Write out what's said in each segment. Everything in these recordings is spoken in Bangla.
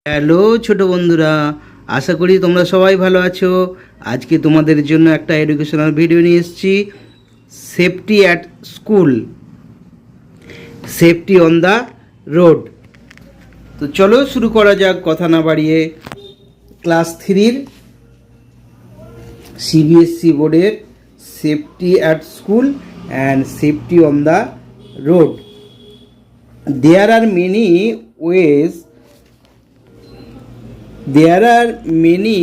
হ্যালো ছোট বন্ধুরা, আশা করি তোমরা সবাই ভালো আছো। আজকে তোমাদের জন্য একটা এডুকেশনাল ভিডিও নিয়ে এসেছি। Safety at school, safety on the road. তো চলো শুরু করা যাক কথা না বাড়িয়ে। ক্লাস 3-র সিবিএসসি বোর্ডের safety at school and safety on the road. There are many ways There are many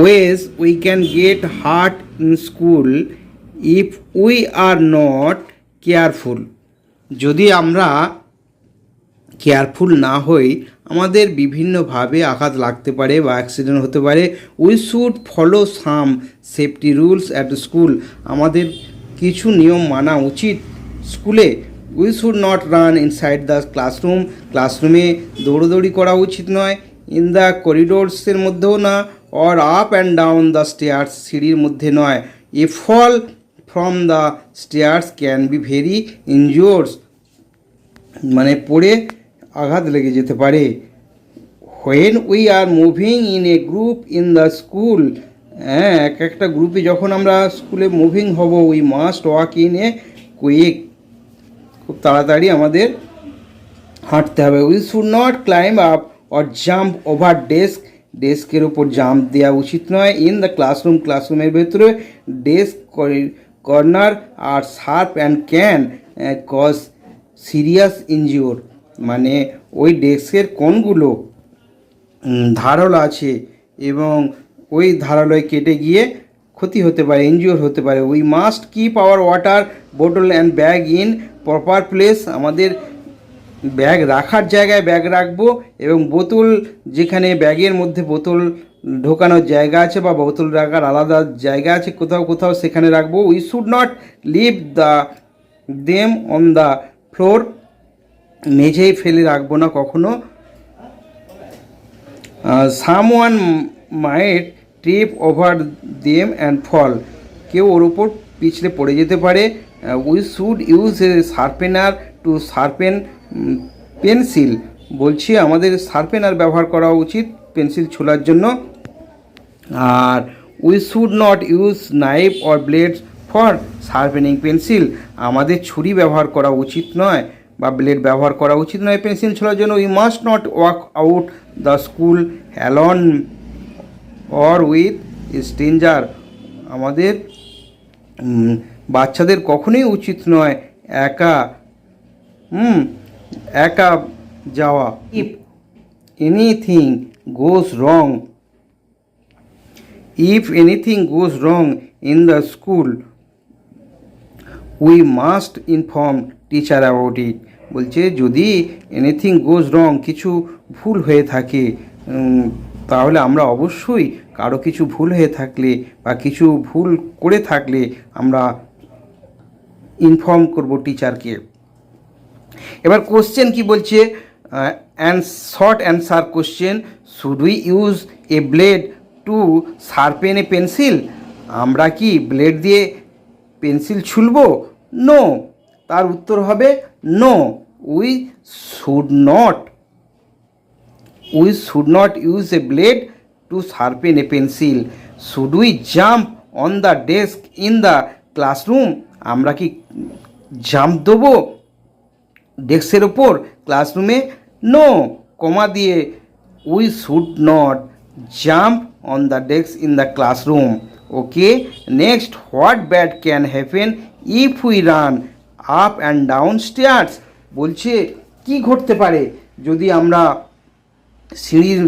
ways we can get hurt in school if we are not careful. যদি আমরা কেয়ারফুল না হই আমাদের বিভিন্নভাবে আঘাত লাগতে পারে বা অ্যাক্সিডেন্ট হতে পারে। We should follow some safety rules at school. আমাদের কিছু নিয়ম মানা উচিত স্কুলে। We should not run inside the classroom. ক্লাসরুমে দৌড়োদৌড়ি করা উচিত নয়। ইন দ্য করিডোরসের মধ্যেও না। Or up and down the stairs, সিঁড়ির মধ্যে নয়। A fall from the stairs can be very injurious, মানে পড়ে আঘাত লেগে যেতে পারে। When we are moving in a group in the school, হ্যাঁ, একটা গ্রুপে যখন আমরা স্কুলে মুভিং হব, we must walk in a queue, খুব তাড়াতাড়ি আমাদের হাঁটতে হবে। We should not climb up or jump over desk, ডেস্কের ওপর জাম্প দেওয়া উচিত নয়। ইন দ্য ক্লাসরুম, ক্লাসরুমের ভেতরে desk corner are sharp and can cause serious injury, মানে ওই ডেস্কের কোণগুলো ধারালো আছে এবং ওই ধারালোয় কেটে গিয়ে ক্ষতি হতে পারে, ইনজিওর হতে পারে। We must keep our water bottle and bag in proper place, আমাদের ব্যাগ রাখার জায়গায় ব্যাগ রাখবো এবং বোতল যেখানে ব্যাগের মধ্যে বোতল ঢোকানোর জায়গা আছে বা বোতল রাখার আলাদা জায়গা আছে কোথাও কোথাও, সেখানে রাখবো। We should not leave them on the floor, মেঝেই ফেলে রাখবো না কখনো। Someone might trip over them and fall, কেউ ওর উপর পিছলে পড়ে যেতে পারে। We should use a sharpener to sharpen pencil, বলছি আমাদের শার্পেনার ব্যবহার করা উচিত পেন্সিল ছোলার জন্য। আর we should not use knife or blades for sharpening pencil, আমাদের ছুরি ব্যবহার করা উচিত নয় বা ব্লেড ব্যবহার করা উচিত নয় পেন্সিল ছোলার জন্য। We must not walk out the school alone or with stranger, আমাদের বাচ্চাদের কখনোই উচিত নয় একা একা যাওয়া। If anything goes wrong, if anything goes wrong in the school we must inform teacher about it, বলছে যদি এনিথিং গোজ রং, কিছু ভুল হয়ে থাকে তাহলে আমরা অবশ্যই কারো কিছু ভুল হয়ে থাকলে বা কিছু ভুল করে থাকলে আমরা ইনফর্ম করব টিচারকে। এবার কোশ্চেন কি বলছে, short answer question, should we use a blade to sharpen a pencil, আমরা কি ব্লেড দিয়ে পেন্সিল ছুলব? নো, তার উত্তর হবে no. We should not use a blade to sharpen a pencil. Should we jump on the desk in the classroom, আমরা কি জাম্প দেবো ডেস্কের ওপর ক্লাসরুমে? নো, কমা দিয়ে we should not jump on the desk in the classroom. Okay, next, what bad can happen if we run up and down stairs, বলছে কি ঘটতে পারে যদি আমরা সিঁড়ির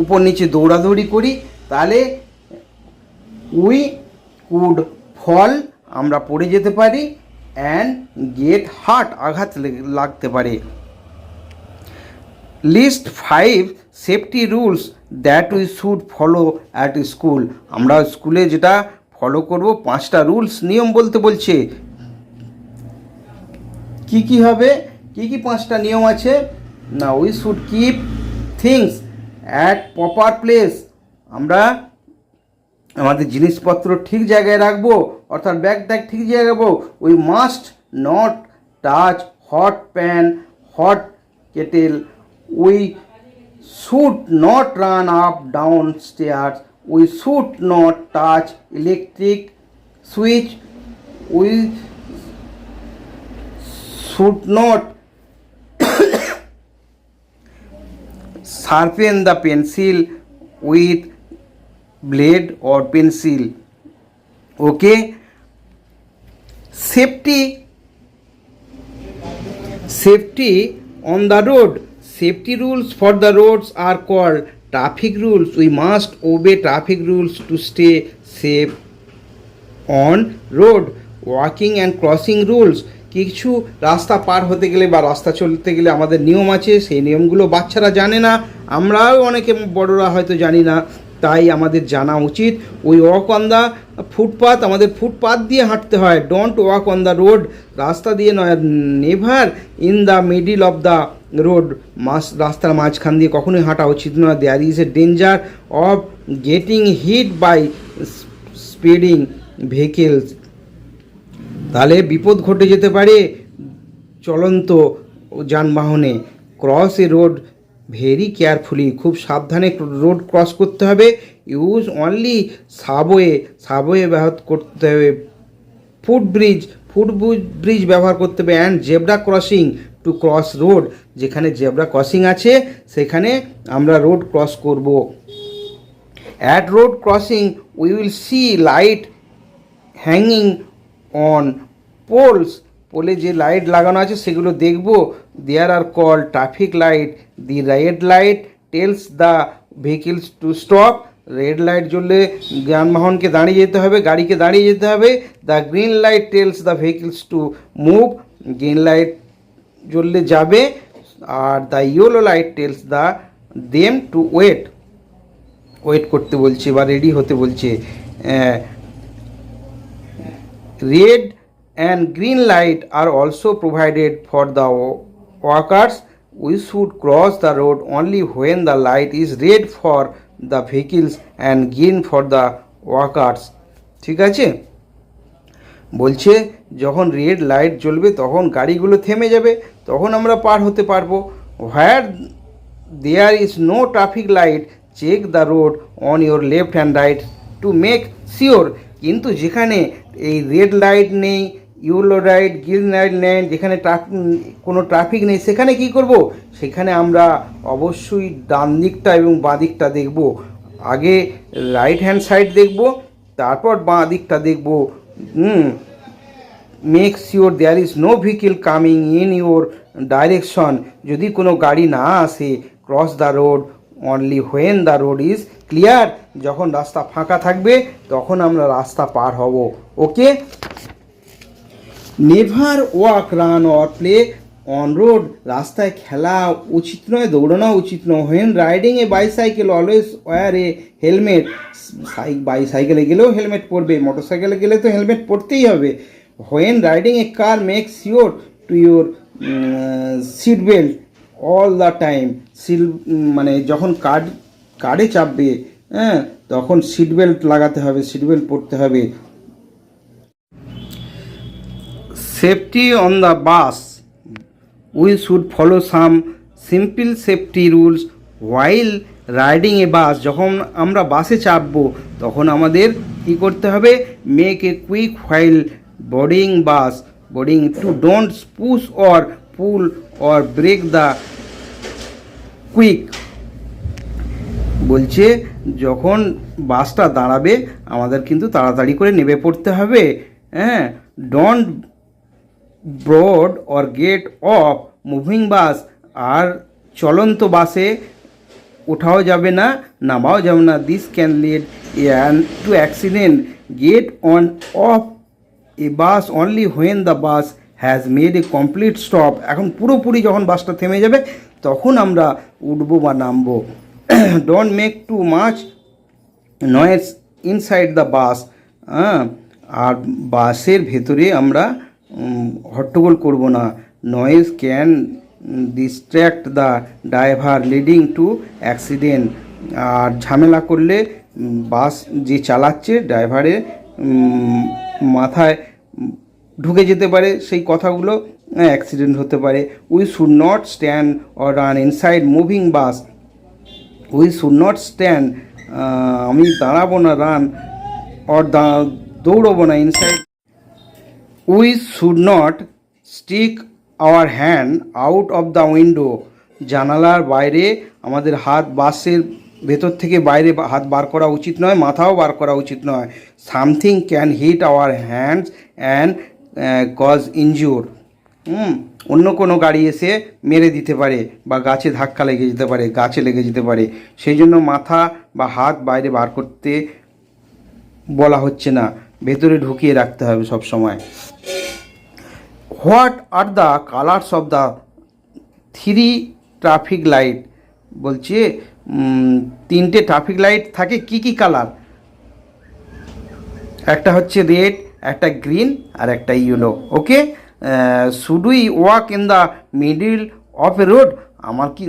উপর নিচে দৌড়াদৌড়ি করি, তাহলে উই কুড ফল, আমরা পড়ে যেতে পারি, অ্যান্ড গেট হার্ট, আঘাত লাগতে পারে। List 5 safety rules that we should follow at school, আমরা স্কুলে যেটা ফলো করব 5টা রুলস, নিয়ম বলতে বলছে। কি কি হবে, কি কি 5টা নিয়ম আছে না? We should keep things at proper place, আমরা আমাদের জিনিসপত্র ঠিক জায়গায় রাখবো, অর্থাৎ ব্যাগ ট্যাগ ঠিক জায়গায় রাখবো। We must not touch hot pan, hot kettle. We should not run up down stairs. We should not touch electric switch. We should not sharpen the pencil with blade or pencil. Okay. Safety on the road. Safety rules for the roads are called traffic rules. We must obey traffic rules to stay safe on road. Walking and crossing rules. কিছু রাস্তা পার হতে গেলে বা রাস্তা চলতে গেলে আমাদের নিয়ম আছে, সেই নিয়মগুলো বাচ্চারা জানে না, আমরাও অনেকে বড়রা হয়তো জানি না, তাই আমাদের জানা উচিত। We walk on the footpath, আমাদের ফুটপাথ দিয়ে হাঁটতে হয়। Don't walk on the road, রাস্তা দিয়ে নয়। Never in the middle of the road, রাস্তার মাঝখান দিয়ে কখনোই হাঁটা উচিত নয়। There is a danger of getting hit by speeding vehicles, তাহলে বিপদ ঘটে যেতে পারে চলন্ত যানবাহনে। Cross a road very carefully, খুব সাবধানে রোড ক্রস করতে হবে। ইউজ অনলি সাবওয়ে ব্যবহার করতে হবে। ফুটব্রিজ ব্যবহার করতে হবে। And zebra crossing to cross road, যেখানে জেব্রা ক্রসিং আছে সেখানে আমরা রোড ক্রস করব। At road crossing we will see light hanging on poles, পোলে যে লাইট লাগানো আছে সেগুলো দেখব। There are call traffic light. The red light tells the vehicles to stop, red light জ্বললে যানবাহনকে দাঁড়িয়ে যেতে হবে, গাড়িকে দাঁড়িয়ে যেতে হবে। The green light tells the vehicles to move, green light জ্বললে যাবে। আর the yellow light tells the them to wait করতে বলছে বা রেডি হতে বলছে। Red and green light are also provided for the walkers. We should cross the road only when the light is red for the vehicles and green for the walkers. ঠিক আছে, বলছে যখন রেড লাইট জ্বলবে তখন গাড়িগুলো থেমে যাবে, তখন আমরা পার হতে পারবো। where there is no traffic light, check the road on your left and right to make sure. কিন্তু যেখানে এই রেড লাইট নেই, ইয়েলো লাইট, গ্রিন লাইট নেই, যেখানে কোনো ট্রাফিক নেই, সেখানে কি করব? সেখানে আমরা অবশ্যই ডান দিকটা এবং বাঁ দিকটা দেখব। আগে রাইট হ্যান্ড সাইড দেখব, তারপর বাঁ দিকটা দেখব। Make sure there is no vehicle coming in your direction, যদি কোনো গাড়ি না আসে। Cross the road only when the road is clear, যখন রাস্তা ফাঁকা থাকবে তখন আমরা রাস্তা পার হব। Okay. Never walk, run or play on road, রাস্তায় খেলা উচিত নয়, দৌড়ানো উচিত নয়। When riding a bicycle always wear a helmet, বাইসাইকেলে গেলেও হেলমেট পরবে, মোটরসাইকেলে গেলে তো হেলমেট পরতেই হবে। When riding a car make sure to your seat belt all the time, মানে যখন কারে চাপবে, হ্যাঁ, তখন সিট বেল্ট লাগাতে হবে, সিট বেল্ট পরতে হবে। Safety on the bus, we should follow some simple safety rules while riding a bus, যখন আমরা বাসে চাপবো তখন আমাদের কী করতে হবে? Make a queue while boarding to don't push or pull or break the queue, বলছে যখন বাসটা দাঁড়াবে আমাদের কিন্তু তাড়াতাড়ি করে নেমে পড়তে হবে। হ্যাঁ, don't board or get off moving bus, আর চলন্ত বাসে ওঠাও যাবে না, নামাও যাবে না। This can lead to accident. Get on off a bus only when the bus has made a complete stop, এখন পুরোপুরি যখন বাসটা থেমে যাবে তখন আমরা উঠবো বা নামবো। Don't make too much noise inside the bus, আর বাসের ভেতরে আমরা হট্টগোল করব না। Noise can distract the driver leading to accident, আর ঝামেলা করলে বাস যে চালাচ্ছে ড্রাইভারের মাথায় ঢুকে যেতে পারে সেই কথাগুলো, অ্যাক্সিডেন্ট হতে পারে। We should not stand or run inside moving bus. We should not stand, আমি দাঁড়াবো না, রান অর দৌড়বো না inside. We should not stick our hand out of the window. জানালার বাইরে আমাদের হাত, বাসের ভেতর থেকে বাইরে হাত বার করা উচিত নয়, মাথাও বার করা উচিত নয়। Something can hit our hands and cause injure. অন্য কোনো গাড়ি এসে মেরে দিতে পারে বা গাছে ধাক্কা লেগে যেতে পারে, গাছে লেগে যেতে পারে। সেই জন্য মাথা বা হাত বাইরে বার করতে বলা হচ্ছে না, ভেতরে ঢুকিয়ে রাখতে হবে সব সময়। What are the colours of the 3 traffic light? বলছে 3টে ট্রাফিক লাইট থাকে, কি কি কালার? একটা হচ্ছে রেড, একটা গ্রিন আর একটা yellow. Okay, should we walk in the middle of a road?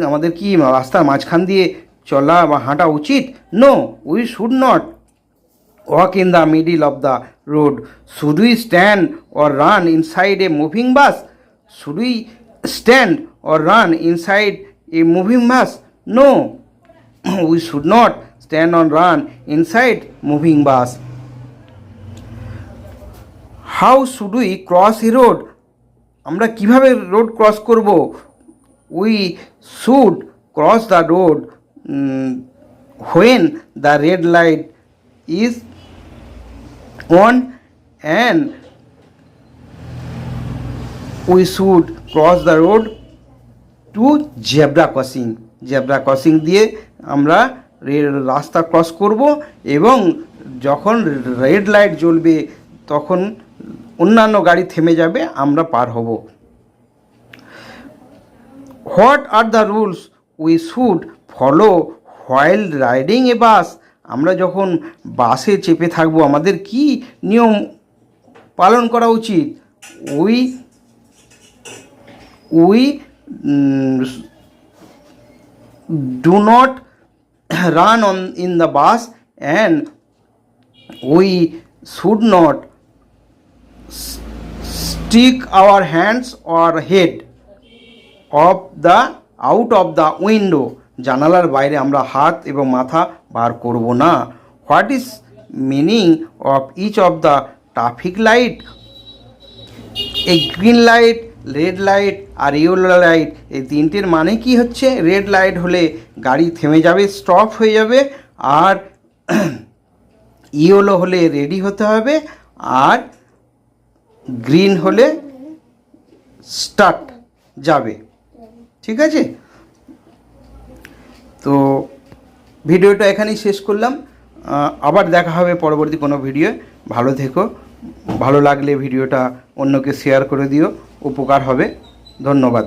আমাদের কি রাস্তার মাঝখান দিয়ে চলা বা হাঁটা উচিত? No, we should not walk in the middle of the road. Should we stand or run inside a moving bus? Should we stand or run inside a moving bus? No, we should not stand or run inside moving bus. How should we cross a road? আমরা কিভাবে রোড ক্রস করব? We should cross the road when the red light is on, and we should cross the road to zebra crossing. Zebra crossing দিয়ে আমরা রাস্তা ক্রস করব, এবং যখন রেড লাইট জ্বলবে তখন অন্যান্য গাড়ি থেমে যাবে, আমরা পার হব। What are the rules we should follow while riding a bus? আমরা যখন বাসে চেপে থাকবো আমাদের কি নিয়ম পালন করা উচিত? We do not run on in the bus, and we should not stick our hands or head off the out of the window. জানালার বাইরে আমরা হাত এবং মাথা বার করব না। What is meaning of each of the traffic light? এই গ্রিন লাইট, রেড লাইট আর ইয়েলো লাইট, এই তিনটের মানে কি হচ্ছে? রেড লাইট হলে গাড়ি থেমে যাবে, স্টপ হয়ে যাবে, আর ইয়েলো হলে রেডি হতে হবে, আর গ্রিন হলে স্টার্ট যাবে। ঠিক আছে, তো ভিডিওটা এখানেই শেষ করলাম। আবার দেখা হবে পরবর্তী কোনো ভিডিও। ভালো থেকো, ভালো লাগলে ভিডিওটা অন্যকে শেয়ার করে দিও, উপকার হবে। ধন্যবাদ।